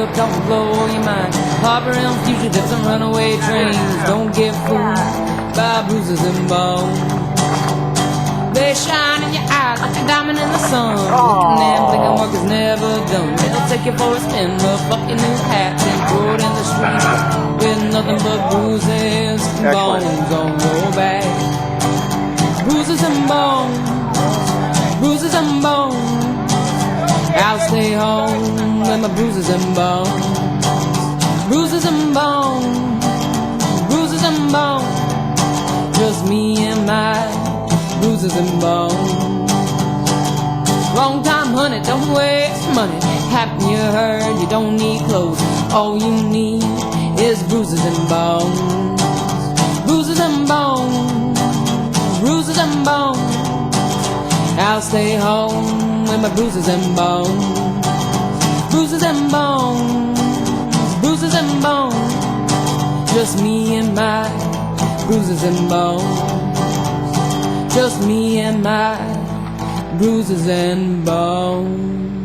look, don't blow your mind. Harbor and fugitives and runaway trains. Don't get fooled by bruises and bones. They shine in your eyes like a diamond in the sun. Looking and thinking work is never done. It'll take you for a spin, but fuck your new hat and throw it in the street with nothing but bruises and bones on your back. Bruises and bones, bruises and bones. I'll stay home with my bruises and bones. Bruises and bones, bruises and bones. Just me and my bruises and bones. Long time honey, don't waste money. Happen you heard, you don't need clothes. All you need is bruises and bones. Bruises and bones, bruises and bones. I'll stay home with my bruises and bones. Bruises and bones, bruises and bones. Just me and my bruises and bones. Just me and my bruises and bones.